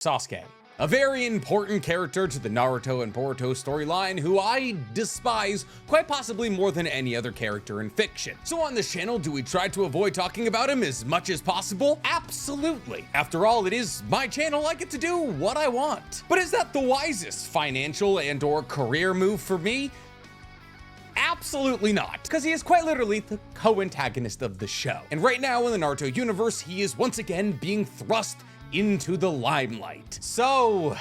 Sasuke, a very important character to the Naruto and Boruto storyline who I despise quite possibly more than any other character in fiction. So on this channel, do we try to avoid talking about him as much as possible? Absolutely. After all, it is my channel, I get to do what I want. But is that the wisest financial and or career move for me? Absolutely not, because he is quite literally the co-antagonist of the show. And right now in the Naruto universe, he is once again being thrust into the limelight. So,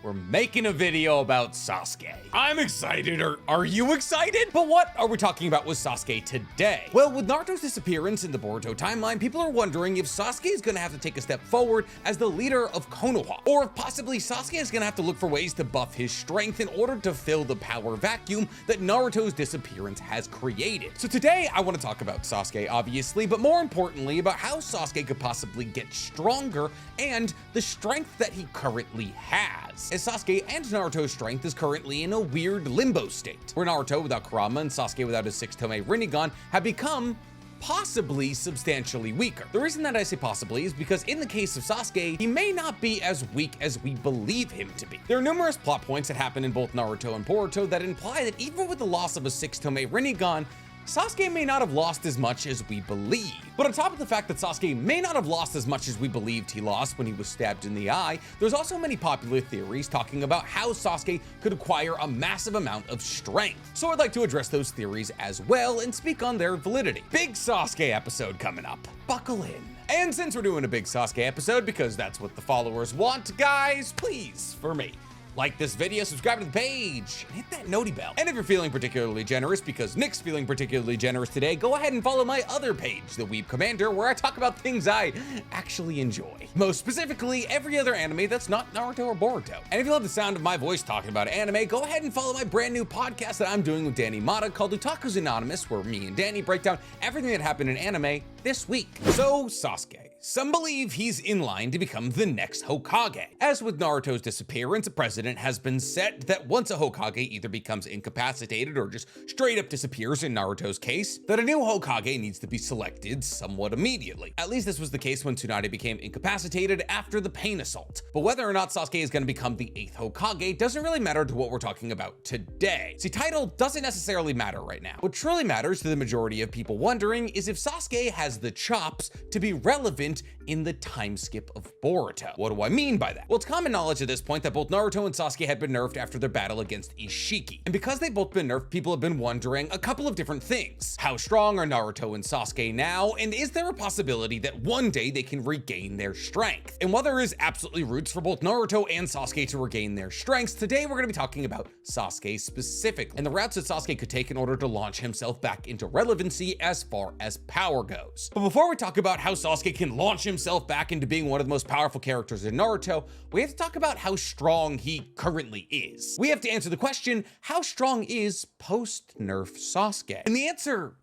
we're making a video about Sasuke. I'm excited, are you excited? But what are we talking about with Sasuke today? Well, with Naruto's disappearance in the Boruto timeline, people are wondering if Sasuke is gonna have to take a step forward as the leader of Konoha, or if possibly Sasuke is gonna have to look for ways to buff his strength in order to fill the power vacuum that Naruto's disappearance has created. So today, I wanna talk about Sasuke, obviously, but more importantly, about how Sasuke could possibly get stronger and the strength that he currently has, as Sasuke and Naruto's strength is currently in a weird limbo state, where Naruto without Kurama and Sasuke without his 6-tome Rinnegan have become possibly substantially weaker. The reason that I say possibly is because in the case of Sasuke, he may not be as weak as we believe him to be. There are numerous plot points that happen in both Naruto and Boruto that imply that even with the loss of a 6-tome Rinnegan, Sasuke may not have lost as much as we believe. But on top of the fact that Sasuke may not have lost as much as we believed he lost when he was stabbed in the eye, there's also many popular theories talking about how Sasuke could acquire a massive amount of strength. So I'd like to address those theories as well and speak on their validity. Big Sasuke episode coming up. Buckle in. And since we're doing a big Sasuke episode because that's what the followers want, guys, please, for me, like this video, subscribe to the page, and hit that noti bell. And if you're feeling particularly generous, because Nick's feeling particularly generous today, go ahead and follow my other page, The Weeb Commander, where I talk about things I actually enjoy. Most specifically, every other anime that's not Naruto or Boruto. And if you love the sound of my voice talking about anime, go ahead and follow my brand new podcast that I'm doing with Danny Mata called Otaku's Anonymous, where me and Danny break down everything that happened in anime this week. So, Sasuke. Some believe he's in line to become the next Hokage. As with Naruto's disappearance, a precedent has been set that once a Hokage either becomes incapacitated or just straight up disappears in Naruto's case, that a new Hokage needs to be selected somewhat immediately. At least this was the case when Tsunade became incapacitated after the Pain Assault. But whether or not Sasuke is going to become the 8th Hokage doesn't really matter to what we're talking about today. See, title doesn't necessarily matter right now. What truly matters to the majority of people wondering is if Sasuke has the chops to be relevant in the time skip of Boruto. What do I mean by that? Well, it's common knowledge at this point that both Naruto and Sasuke had been nerfed after their battle against Ishiki. And because they've both been nerfed, people have been wondering a couple of different things. How strong are Naruto and Sasuke now? And is there a possibility that one day they can regain their strength? And while there is absolutely roots for both Naruto and Sasuke to regain their strengths, today we're going to be talking about Sasuke specifically, and the routes that Sasuke could take in order to launch himself back into relevancy as far as power goes. But before we talk about how Sasuke can launch himself back into being one of the most powerful characters in Naruto, we have to talk about how strong he currently is. We have to answer the question, how strong is post-nerf Sasuke? And the answer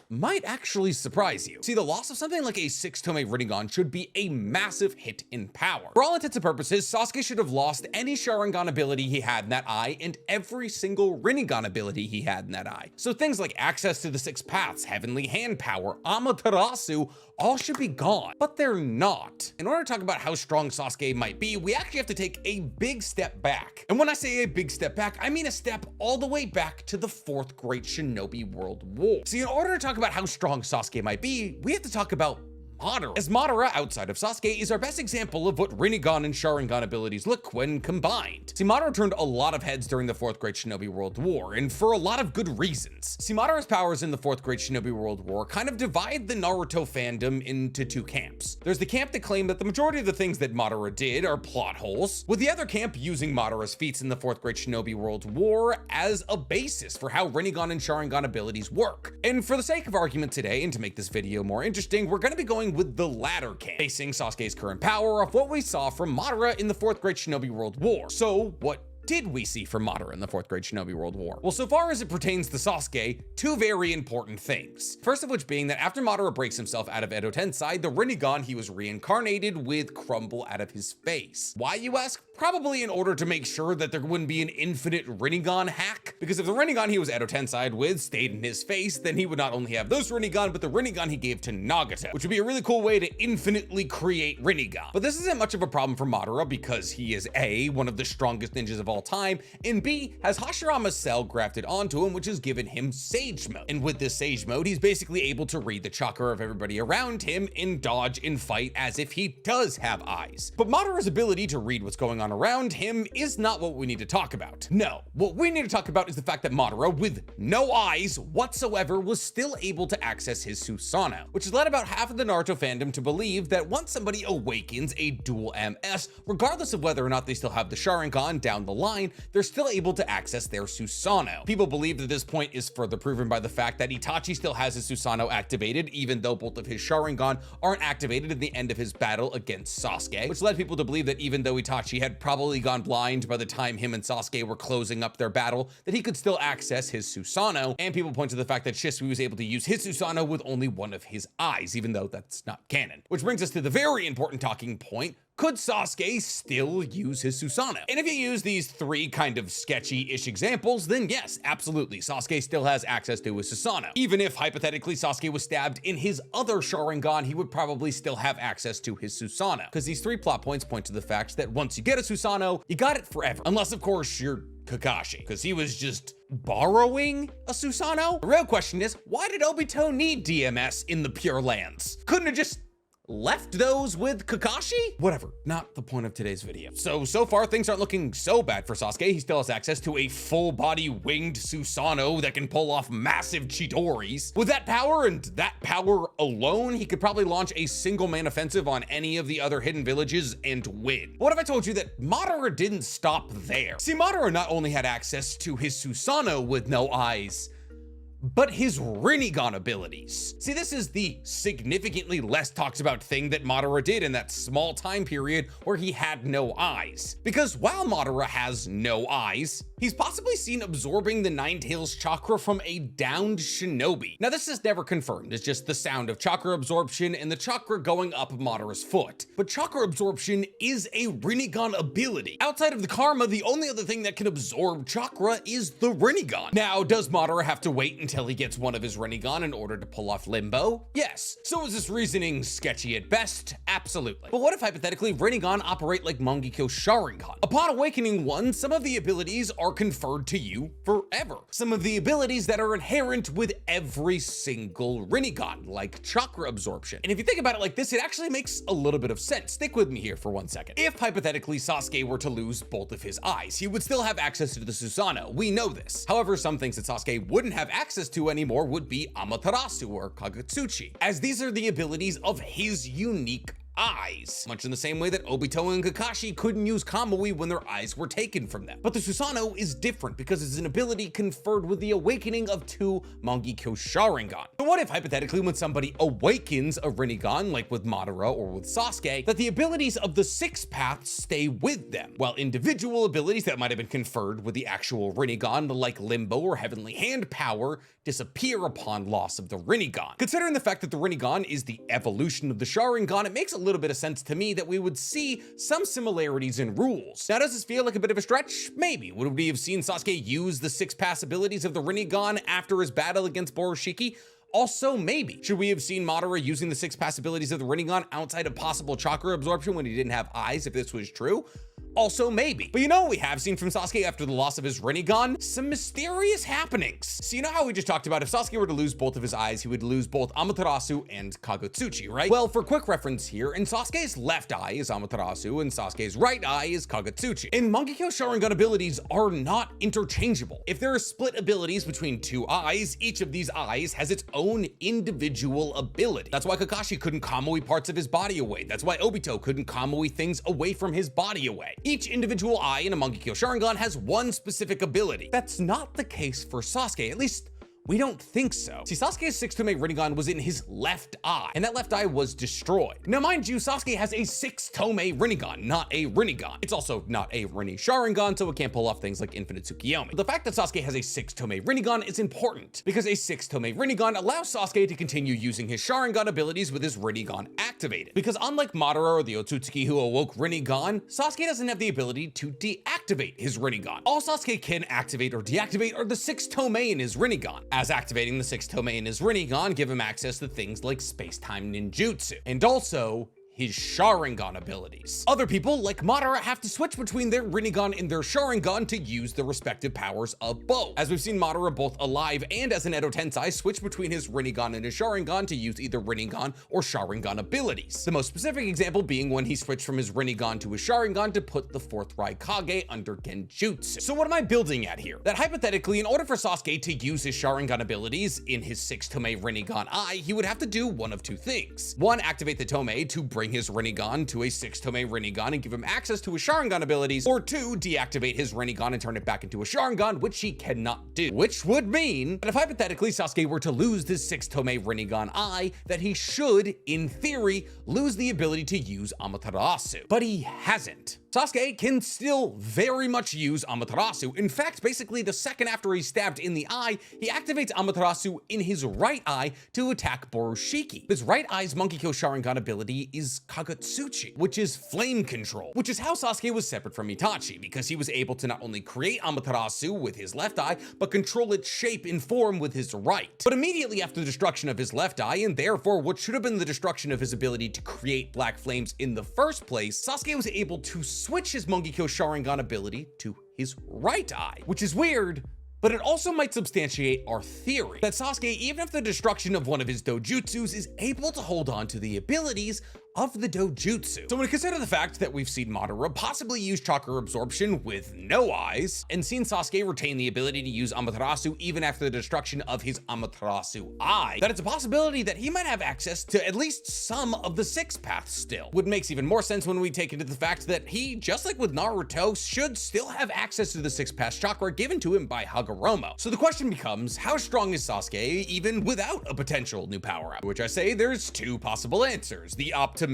might actually surprise you. See, the loss of something like a 6-tome Rinnegan should be a massive hit in power. For all intents and purposes, Sasuke should have lost any Sharingan ability he had in that eye and every single Rinnegan ability he had in that eye. So things like access to the 6 paths, heavenly hand power, Amaterasu, all should be gone, but they're not. In order to talk about how strong Sasuke might be, we actually have to take a big step back. And when I say a big step back, I mean a step all the way back to the 4th Great Shinobi World War. See, in order to talk about how strong Sasuke might be, we have to talk about Madara, as Madara, outside of Sasuke, is our best example of what Rinnegan and Sharingan abilities look when combined. See, Madara turned a lot of heads during the 4th Great Shinobi World War, and for a lot of good reasons. See, Madara's powers in the 4th Great Shinobi World War kind of divide the Naruto fandom into 2 camps. There's the camp that claim that the majority of the things that Madara did are plot holes, with the other camp using Madara's feats in the 4th Great Shinobi World War as a basis for how Rinnegan and Sharingan abilities work. And for the sake of argument today, and to make this video more interesting, we're going to be going with the latter camp, basing Sasuke's current power off what we saw from Madara in the 4th Great Shinobi World War. So what did we see from Madara in the 4th grade Shinobi World War? Well, so far as it pertains to Sasuke, two very important things. First of which being that after Madara breaks himself out of Edo Tensei, the Rinnegan he was reincarnated with crumble out of his face. Why, you ask? Probably in order to make sure that there wouldn't be an infinite Rinnegan hack. Because if the Rinnegan he was Edo Tensei'd with stayed in his face, then he would not only have those Rinnegan, but the Rinnegan he gave to Nagato, which would be a really cool way to infinitely create Rinnegan. But this isn't much of a problem for Madara because he is A, one of the strongest ninjas of all time, and B, has Hashirama's cell grafted onto him, which has given him Sage Mode. And with this Sage Mode, he's basically able to read the chakra of everybody around him and dodge and fight as if he does have eyes. But Madara's ability to read what's going on around him is not what we need to talk about. No, what we need to talk about is the fact that Madara, with no eyes whatsoever, was still able to access his Susanoo, which has led about half of the Naruto fandom to believe that once somebody awakens a dual MS, regardless of whether or not they still have the Sharingan down the line, they're still able to access their Susanoo. People believe that this point is further proven by the fact that Itachi still has his Susanoo activated, even though both of his Sharingan aren't activated at the end of his battle against Sasuke, which led people to believe that even though Itachi had probably gone blind by the time him and Sasuke were closing up their battle, that he could still access his Susanoo, and people point to the fact that Shisui was able to use his Susanoo with only one of his eyes, even though that's not canon. Which brings us to the very important talking point: could Sasuke still use his Susanoo? And if you use these three kind of sketchy-ish examples, then yes, absolutely, Sasuke still has access to his Susanoo. Even if, hypothetically, Sasuke was stabbed in his other Sharingan, he would probably still have access to his Susanoo. Because these three plot points point to the fact that once you get a Susanoo, you got it forever. Unless, of course, you're Kakashi, because he was just borrowing a Susanoo. The real question is, why did Obito need DMS in the Pure Lands? Couldn't have just left those with Kakashi? Whatever, not the point of today's video. So far things aren't looking so bad for Sasuke. He still has access to a full body winged Susanoo that can pull off massive Chidoris. With that power and that power alone, he could probably launch a single man offensive on any of the other hidden villages and win. What if I told you that Madara didn't stop there? See, Madara not only had access to his Susanoo with no eyes, but his Rinnegan abilities. See, this is the significantly less talked about thing that Madara did in that small time period where he had no eyes. Because while Madara has no eyes, he's possibly seen absorbing the Nine Tails chakra from a downed shinobi. Now, this is never confirmed. It's just the sound of chakra absorption and the chakra going up Madara's foot. But chakra absorption is a Rinnegan ability. Outside of the karma, the only other thing that can absorb chakra is the Rinnegan. Now, does Madara have to wait until he gets one of his Rinnegan in order to pull off Limbo? Yes. So is this reasoning sketchy at best? Absolutely. But what if hypothetically Rinnegan operate like Mangekyo Sharingan? Upon awakening one, some of the abilities are conferred to you forever. Some of the abilities that are inherent with every single Rinnegan, like chakra absorption. And if you think about it like this, it actually makes a little bit of sense. Stick with me here for 1 second. If hypothetically Sasuke were to lose both of his eyes, he would still have access to the Susanoo. We know this. However, some things that Sasuke wouldn't have access to anymore would be Amaterasu or Kagutsuchi, as these are the abilities of his unique eyes, much in the same way that Obito and Kakashi couldn't use Kamui when their eyes were taken from them. But the Susanoo is different because it's an ability conferred with the awakening of two Mangekyo Sharingan. So what if hypothetically when somebody awakens a Rinnegan, like with Madara or with Sasuke, that the abilities of the six paths stay with them, while individual abilities that might have been conferred with the actual Rinnegan, like Limbo or Heavenly Hand power, disappear upon loss of the Rinnegan. Considering the fact that the Rinnegan is the evolution of the Sharingan, it makes a little bit of sense to me that we would see some similarities in rules. Now, does this feel like a bit of a stretch? Maybe. Would we have seen Sasuke use the six pass abilities of the Rinnegan after his battle against Boroshiki? Also, maybe. Should we have seen Madara using the six pass abilities of the Rinnegan outside of possible chakra absorption when he didn't have eyes, if this was true? Also, maybe. But you know what we have seen from Sasuke after the loss of his Rinnegan? Some mysterious happenings. So you know how we just talked about if Sasuke were to lose both of his eyes, he would lose both Amaterasu and Kagutsuchi, right? Well, for quick reference here, in Sasuke's left eye is Amaterasu and Sasuke's right eye is Kagutsuchi. And Mangekyo Sharingan abilities are not interchangeable. If there are split abilities between two eyes, each of these eyes has its own individual ability. That's why Kakashi couldn't Kamui parts of his body away. That's why Obito couldn't Kamui things away from his body away. Each individual eye in a Mangekyo Sharingan has one specific ability. That's not the case for Sasuke, at least We don't think so. See, Sasuke's 6 Tome Rinnegan was in his left eye, and that left eye was destroyed. Now, mind you, Sasuke has a 6 Tome Rinnegan, not a Rinnegan. It's also not a Rinne Sharingan, so it can't pull off things like Infinite Tsukiyomi. But the fact that Sasuke has a 6 Tome Rinnegan is important, because a 6 Tome Rinnegan allows Sasuke to continue using his Sharingan abilities with his Rinnegan activated. Because unlike Madara or the Otsutsuki who awoke Rinnegan, Sasuke doesn't have the ability to deactivate his Rinnegan. All Sasuke can activate or deactivate are the 6 Tome in his Rinnegan, as activating the 6 Tome in his Rinnegan give him access to things like space-time ninjutsu, and also his Sharingan abilities. Other people, like Madara, have to switch between their Rinnegan and their Sharingan to use the respective powers of both. As we've seen Madara both alive and as an Edo Tensei switch between his Rinnegan and his Sharingan to use either Rinnegan or Sharingan abilities. The most specific example being when he switched from his Rinnegan to his Sharingan to put the 4th Raikage under Genjutsu. So what am I building at here? That hypothetically, in order for Sasuke to use his Sharingan abilities in his 6 Tome Rinnegan eye, he would have to do one of two things. One, activate the Tome to bring his Rinnegan to a 6 Tome Rinnegan and give him access to his Sharingan abilities, or 2, deactivate his Rinnegan and turn it back into a Sharingan, which he cannot do. Which would mean that if hypothetically Sasuke were to lose this 6 Tome Rinnegan eye, that he should, in theory, lose the ability to use Amaterasu. But he hasn't. Sasuke can still very much use Amaterasu. In fact, basically the second after he's stabbed in the eye, he activates Amaterasu in his right eye to attack Borushiki. His right eye's Monkey Kill Sharingan ability is Kagutsuchi, which is flame control, which is how Sasuke was separate from Itachi, because he was able to not only create Amaterasu with his left eye, but control its shape and form with his right. But immediately after the destruction of his left eye, and therefore what should have been the destruction of his ability to create black flames in the first place, Sasuke was able to switch his Monkey Kill Sharingan ability to his right eye, which is weird, but it also might substantiate our theory that Sasuke, even after the destruction of one of his dojutsus, is able to hold on to the abilities of the dojutsu. So when we consider the fact that we've seen Madara possibly use chakra absorption with no eyes, and seen Sasuke retain the ability to use Amaterasu even after the destruction of his Amaterasu eye, that it's a possibility that he might have access to at least some of the 6 paths still. What makes even more sense when we take into the fact that he, just like with Naruto, should still have access to the 6 path chakra given to him by Hagoromo. So the question becomes, how strong is Sasuke even without a potential new power-up? Which I say there's 2 possible answers: the optimistic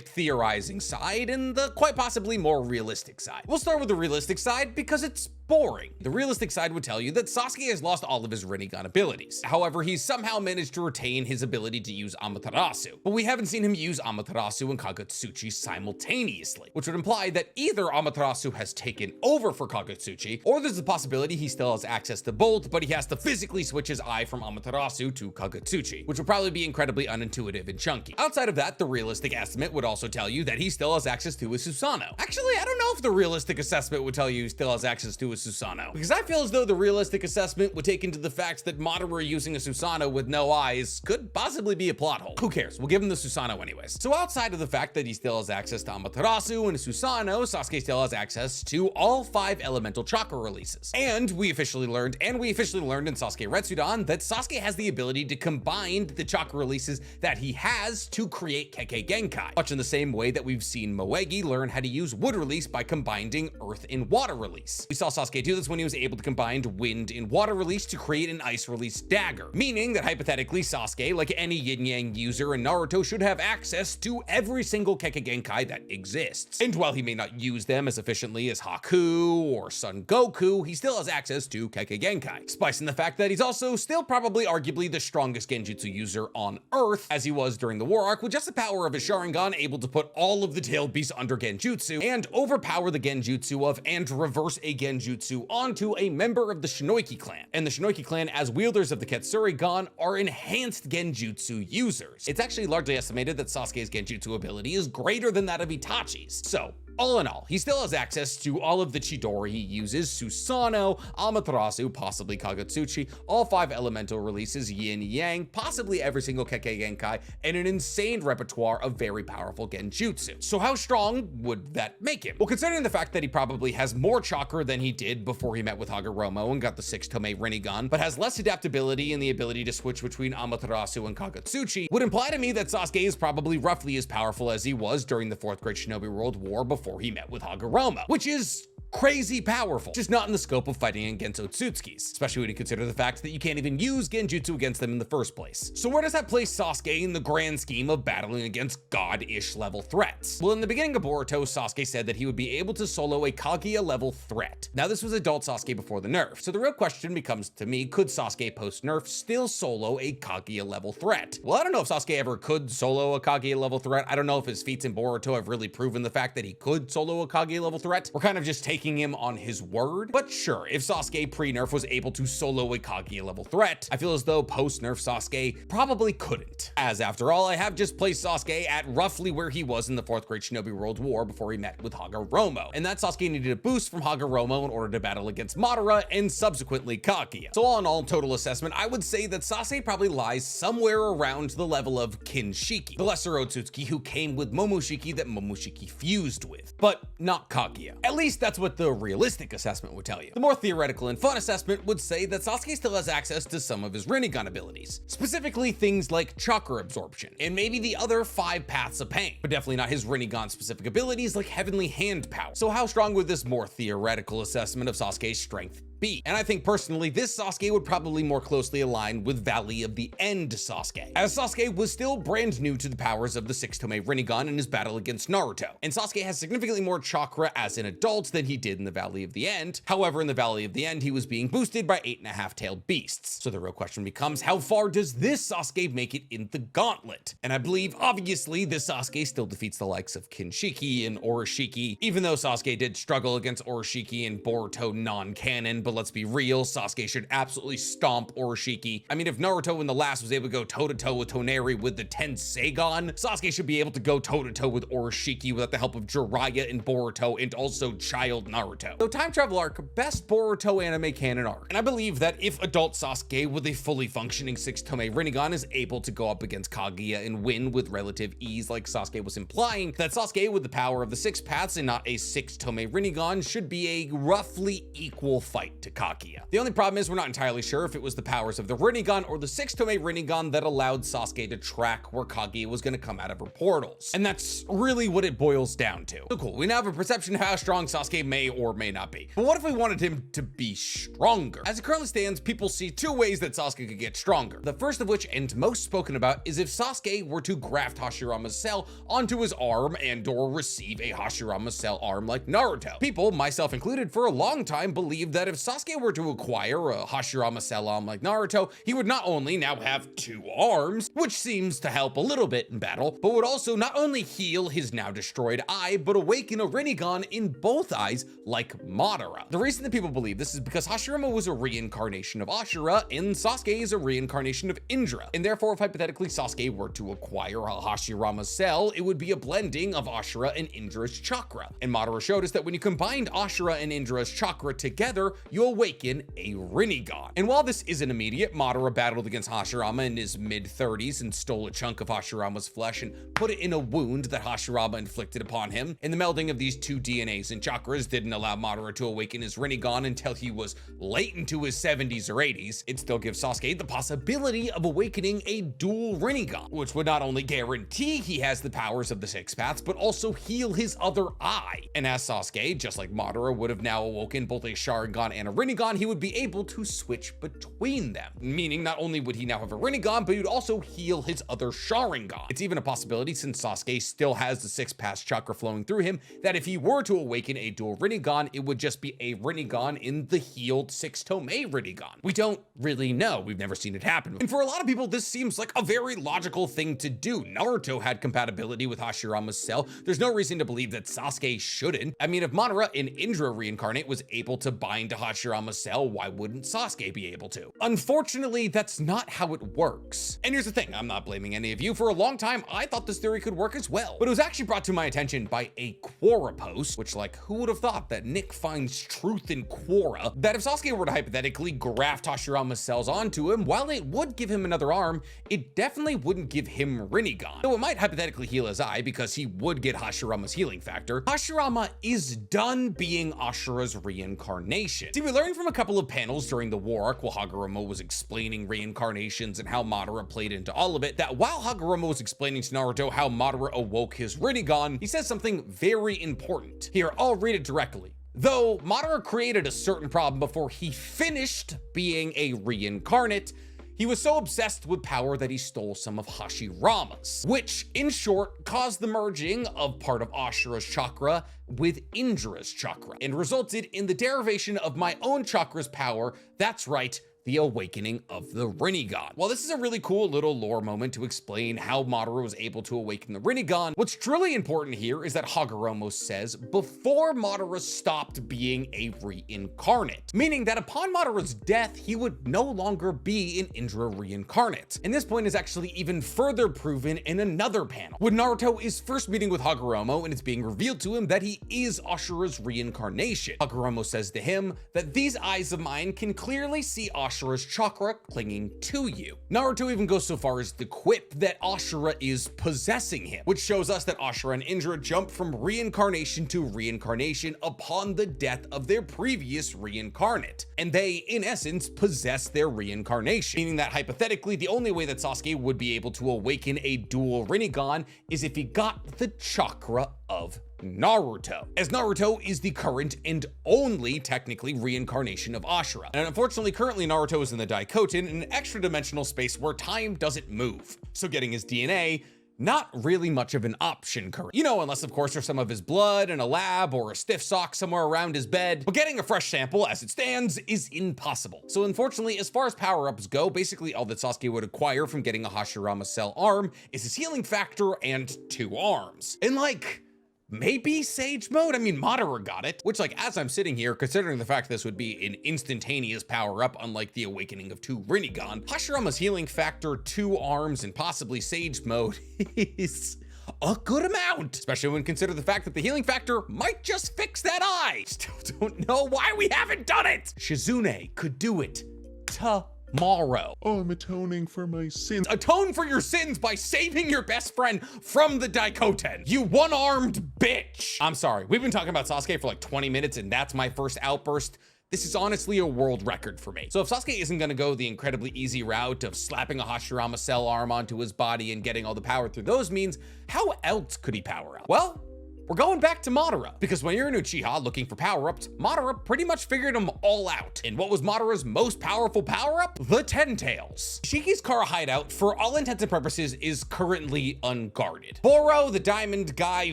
theorizing side and the quite possibly more realistic side. We'll start with the realistic side because it's boring. The realistic side would tell you that Sasuke has lost all of his Rinnegan abilities. However, he's somehow managed to retain his ability to use Amaterasu, but we haven't seen him use Amaterasu and Kagutsuchi simultaneously, which would imply that either Amaterasu has taken over for Kagutsuchi, or there's the possibility he still has access to both, but he has to physically switch his eye from Amaterasu to Kagutsuchi, which would probably be incredibly unintuitive and chunky. Outside of that, the realistic estimate would also tell you that he still has access to his Susanoo. Actually, I don't know if the realistic assessment would tell you he still has access to his Susanoo, because I feel as though the realistic assessment would take into the fact that Madara using a Susanoo with no eyes could possibly be a plot hole. Who cares? We'll give him the Susanoo anyways. So outside of the fact that he still has access to Amaterasu and Susanoo, Sasuke still has access to all 5 elemental chakra releases. And we officially learned in Sasuke Retsudan that Sasuke has the ability to combine the chakra releases that he has to create Kekkei Genkai, much in the same way that we've seen Moegi learn how to use wood release by combining earth and water release. We saw Sasuke do this when he was able to combine wind and water release to create an ice release dagger, meaning that hypothetically Sasuke, like any yin-yang user in Naruto, should have access to every single Kekkei Genkai that exists. And while he may not use them as efficiently as Haku or Son Goku, he still has access to Kekkei Genkai, spicing the fact that he's also still probably arguably the strongest Genjutsu user on Earth, as he was during the War Arc, with just the power of his Sharingan able to put all of the tailed beasts under Genjutsu and overpower the Genjutsu of and reverse a Genjutsu onto a member of the Shinoiki clan. And the Shinoiki clan, as wielders of the Ketsurigan, are enhanced Genjutsu users. It's actually largely estimated that Sasuke's Genjutsu ability is greater than that of Itachi's. So, all in all, he still has access to all of the Chidori he uses: Susanoo, Amaterasu, possibly Kagutsuchi, all 5 elemental releases, Yin Yang, possibly every single Kekkei Genkai, and an insane repertoire of very powerful Genjutsu. So how strong would that make him? Well, considering the fact that he probably has more chakra than he did before he met with Hagoromo and got the 6 Tome Rinnegan, but has less adaptability and the ability to switch between Amaterasu and Kagutsuchi, would imply to me that Sasuke is probably roughly as powerful as he was during the 4th Great Shinobi World War before he met with Hagoromo, which is crazy powerful, just not in the scope of fighting against Otsutsuki's, especially when you consider the fact that you can't even use genjutsu against them in the first place. So where does that place Sasuke in the grand scheme of battling against god-ish level threats? Well, in the beginning of Boruto, Sasuke said that he would be able to solo a Kaguya level threat. Now this was adult Sasuke before the nerf, so the real question becomes to me, could Sasuke post-nerf still solo a Kaguya level threat? Well, I don't know if Sasuke ever could solo a Kaguya level threat. I don't know if his feats in Boruto have really proven the fact that he could solo a Kaguya level threat. We're kind of just taking him on his word, but sure, if Sasuke pre-nerf was able to solo a Kaguya level threat, I feel as though post-nerf Sasuke probably couldn't. As after all, I have just placed Sasuke at roughly where he was in the 4th grade Shinobi World War before he met with Hagoromo, and that Sasuke needed a boost from Hagoromo in order to battle against Madara and subsequently Kaguya. So all in all, total assessment, I would say that Sasuke probably lies somewhere around the level of Kinshiki, the lesser Otsutsuki who came with Momoshiki that Momoshiki fused with, but not Kaguya. At least that's what the realistic assessment would tell you. The more theoretical and fun assessment would say that Sasuke still has access to some of his Rinnegan abilities, specifically things like chakra absorption, and maybe the other 5 paths of pain, but definitely not his Rinnegan specific abilities like heavenly hand power. So how strong would this more theoretical assessment of Sasuke's strength be? And I think personally, this Sasuke would probably more closely align with Valley of the End Sasuke, as Sasuke was still brand new to the powers of the 6-tome Rinnegan in his battle against Naruto, and Sasuke has significantly more chakra as an adult than he did in the Valley of the End. However, in the Valley of the End, he was being boosted by 8.5-tailed beasts. So the real question becomes, how far does this Sasuke make it in the gauntlet? And I believe, obviously, this Sasuke still defeats the likes of Kinshiki and Oroshiki, even though Sasuke did struggle against Oroshiki in Boruto non-canon. But let's be real, Sasuke should absolutely stomp Oroshiki. I mean, if Naruto in the last was able to go toe-to-toe with Toneri with the Tenseigan, Sasuke should be able to go toe-to-toe with Oroshiki without the help of Jiraiya in Boruto and also child Naruto. So time travel arc, best Boruto anime canon arc. And I believe that if adult Sasuke with a fully functioning 6-tome Rinnegan is able to go up against Kaguya and win with relative ease like Sasuke was implying, that Sasuke with the power of the 6 paths and not a 6-tome Rinnegan should be a roughly equal fight to Kaguya. The only problem is we're not entirely sure if it was the powers of the Rinnegan or the 6-tome Rinnegan that allowed Sasuke to track where Kaguya was going to come out of her portals. And that's really what it boils down to. So cool, we now have a perception of how strong Sasuke may or may not be. But what if we wanted him to be stronger? As it currently stands, people see 2 ways that Sasuke could get stronger. The first of which, and most spoken about, is if Sasuke were to graft Hashirama's cell onto his arm and or receive a Hashirama cell arm like Naruto. People, myself included, for a long time believed that if Sasuke were to acquire a Hashirama cell arm like Naruto, he would not only now have 2 arms, which seems to help a little bit in battle, but would also not only heal his now destroyed eye, but awaken a Rinnegan in both eyes like Madara. The reason that people believe this is because Hashirama was a reincarnation of Ashura, and Sasuke is a reincarnation of Indra, and therefore if hypothetically Sasuke were to acquire a Hashirama cell, it would be a blending of Ashura and Indra's chakra. And Madara showed us that when you combined Ashura and Indra's chakra together, you awaken a Rinnegan. And while this isn't immediate, Madara battled against Hashirama in his mid-30s and stole a chunk of Hashirama's flesh and put it in a wound that Hashirama inflicted upon him. And the melding of these 2 DNAs and chakras didn't allow Madara to awaken his Rinnegan until he was late into his 70s or 80s. It still gives Sasuke the possibility of awakening a dual Rinnegan, which would not only guarantee he has the powers of the 6 paths, but also heal his other eye. And as Sasuke, just like Madara, would have now awoken both a Sharingan and a Rinnegan, he would be able to switch between them. Meaning not only would he now have a Rinnegan, but he would also heal his other Sharingan. It's even a possibility, since Sasuke still has the 6 paths chakra flowing through him, that if he were to awaken a dual Rinnegan, it would just be a Rinnegan in the healed 6-tome Rinnegan. We don't really know. We've never seen it happen. And for a lot of people, this seems like a very logical thing to do. Naruto had compatibility with Hashirama's cell. There's no reason to believe that Sasuke shouldn't. I mean, if Madara in Indra reincarnate was able to bind to Hashirama's cell, why wouldn't Sasuke be able to? Unfortunately, that's not how it works. And here's the thing, I'm not blaming any of you. For a long time, I thought this theory could work as well, but it was actually brought to my attention by a Quora post, which, like, who would have thought that Nick finds truth in Quora, that if Sasuke were to hypothetically graft Hashirama's cells onto him, while it would give him another arm, it definitely wouldn't give him Rinnegan. Though it might hypothetically heal his eye because he would get Hashirama's healing factor. Hashirama is done being Ashura's reincarnation. See, we learned from a couple of panels during the war arc while Hagoromo was explaining reincarnations and how Madara played into all of it, that while Hagoromo was explaining to Naruto how Madara awoke his Rinnegan, he says something very important. Here, I'll read it directly. Though Madara created a certain problem before he finished being a reincarnate, he was so obsessed with power that he stole some of Hashirama's, which, in short, caused the merging of part of Ashura's chakra with Indra's chakra, and resulted in the derivation of my own chakra's power. That's right, the awakening of the Rinnegan. While this is a really cool little lore moment to explain how Madara was able to awaken the Rinnegan, what's truly important here is that Hagoromo says before Madara stopped being a reincarnate, meaning that upon Madara's death, he would no longer be an Indra reincarnate. And this point is actually even further proven in another panel, when Naruto is first meeting with Hagoromo and it's being revealed to him that he is Ashura's reincarnation. Hagoromo says to him that these eyes of mine can clearly see Ashura's chakra clinging to you. Naruto even goes so far as to quip that Ashura is possessing him, which shows us that Ashura and Indra jump from reincarnation to reincarnation upon the death of their previous reincarnate, and they, in essence, possess their reincarnation, meaning that hypothetically, the only way that Sasuke would be able to awaken a dual Rinnegan is if he got the chakra of Naruto, as Naruto is the current and only technically reincarnation of Ashura. And unfortunately, currently Naruto is in the Daikoten, in an extra dimensional space where time doesn't move. So getting his DNA, not really much of an option currently. You know, unless of course there's some of his blood in a lab or a stiff sock somewhere around his bed. But getting a fresh sample as it stands is impossible. So unfortunately, as far as power-ups go, basically all that Sasuke would acquire from getting a Hashirama Cell arm is his healing factor and 2 arms. And like, maybe Sage Mode? I mean, Madara got it, which, like, as I'm sitting here, considering the fact this would be an instantaneous power-up, unlike the awakening of 2 Rinnegan, Hashirama's healing factor, 2 arms, and possibly Sage Mode is a good amount, especially when consider the fact that the healing factor might just fix that eye. Still don't know why we haven't done it. Shizune could do it tomorrow. Oh, I'm atoning for my sins. Atone for your sins by saving your best friend from the Daikoten, you one-armed bitch. I'm sorry, we've been talking about Sasuke for like 20 minutes and that's my first outburst. This is honestly a world record for me. So if Sasuke isn't gonna go the incredibly easy route of slapping a Hashirama Cell arm onto his body and getting all the power through those means, how else could he power up? Well, we're going back to Madara, because when you're an Uchiha looking for power-ups, Madara pretty much figured them all out. And what was Madara's most powerful power-up? The Ten Tails. Shiki's Kara hideout, for all intents and purposes, is currently unguarded. Boro, the Diamond Guy,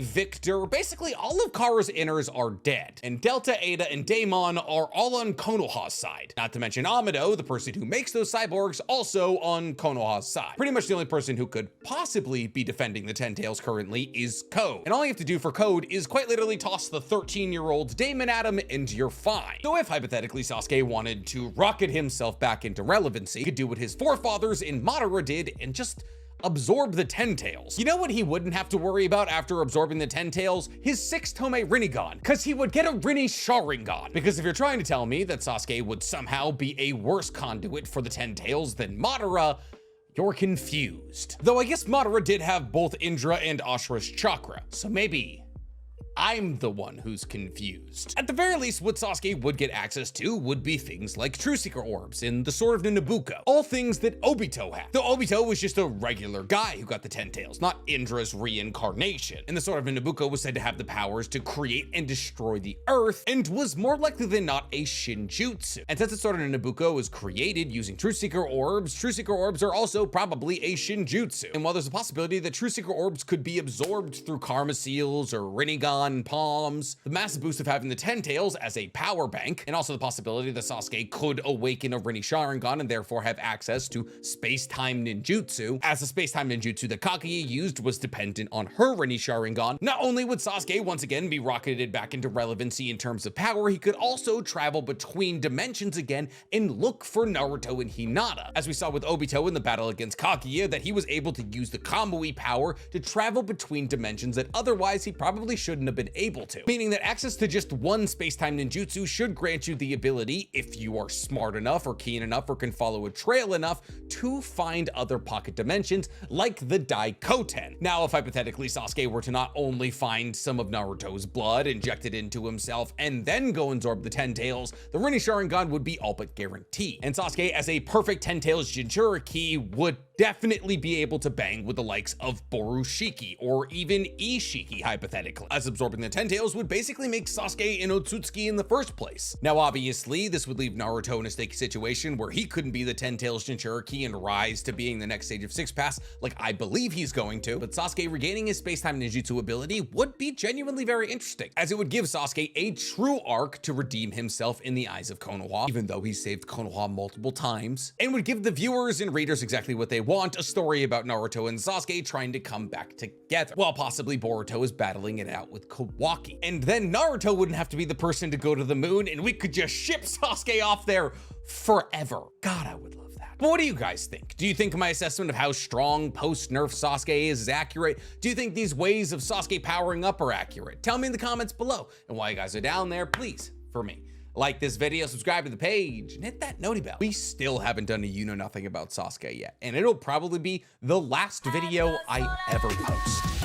Victor, basically all of Kara's inners are dead. And Delta, Ada, and Daemon are all on Konoha's side. Not to mention Amado, the person who makes those cyborgs, also on Konoha's side. Pretty much the only person who could possibly be defending the Ten Tails currently is Code. And all you have to do for Code is quite literally toss the 13-year-old Daemon at him and you're fine. So if hypothetically Sasuke wanted to rocket himself back into relevancy, he could do what his forefathers in Madara did and just absorb the Ten Tails. You know what he wouldn't have to worry about after absorbing the Ten Tails? His 6-tome Rinnegan, because he would get a Rinne Sharingan. Because if you're trying to tell me that Sasuke would somehow be a worse conduit for the Ten Tails than Madara, you're confused. Though I guess Madara did have both Indra and Ashura's chakra, so maybe I'm the one who's confused. At the very least, what Sasuke would get access to would be things like True Seeker Orbs and the Sword of Nabucco, all things that Obito had. Though Obito was just a regular guy who got the Ten Tails, not Indra's reincarnation. And the Sword of Nabucco was said to have the powers to create and destroy the earth, and was more likely than not a Shinjutsu. And since the Sword of Nabucco was created using True Seeker Orbs are also probably a Shinjutsu. And while there's a possibility that True Seeker Orbs could be absorbed through Karma Seals or Rinnegan palms, the massive boost of having the Ten Tails as a power bank, and also the possibility that Sasuke could awaken a Rinne Sharingan and therefore have access to space-time ninjutsu, as the space-time ninjutsu that Kaguya used was dependent on her Rinne Sharingan. Not only would Sasuke once again be rocketed back into relevancy in terms of power, he could also travel between dimensions again and look for Naruto and Hinata, as we saw with Obito in the battle against Kaguya, that he was able to use the Kamui power to travel between dimensions that otherwise he probably shouldn't have been able to, meaning that access to just one space-time ninjutsu should grant you the ability, if you are smart enough or keen enough or can follow a trail enough, to find other pocket dimensions like the Daikoten. Now, if hypothetically Sasuke were to not only find some of Naruto's blood injected into himself and then go and absorb the Ten Tails, the Rinne Sharingan would be all but guaranteed. And Sasuke, as a perfect Ten Tails Jinchuriki, would definitely be able to bang with the likes of Borushiki or even Ishiki hypothetically, as absorbing the Ten Tails would basically make Sasuke an Otsutsuki in the first place. Now obviously this would leave Naruto in a sticky situation where he couldn't be the Ten Tails Jinchuriki and rise to being the next stage of Six Pass like I believe he's going to, but Sasuke regaining his space-time ninjutsu ability would be genuinely very interesting, as it would give Sasuke a true arc to redeem himself in the eyes of Konoha, even though he saved Konoha multiple times, and would give the viewers and readers exactly what they want, a story about Naruto and Sasuke trying to come back together, while possibly Boruto is battling it out with Kawaki. And then Naruto wouldn't have to be the person to go to the moon, and we could just ship Sasuke off there forever. God, I would love that. But what do you guys think? Do you think my assessment of how strong post-nerf Sasuke is accurate? Do you think these ways of Sasuke powering up are accurate? Tell me in the comments below. And while you guys are down there, please, for me, like this video, subscribe to the page, and hit that noti bell. We still haven't done a You Know Nothing about Sasuke yet, and it'll probably be the last video I ever post.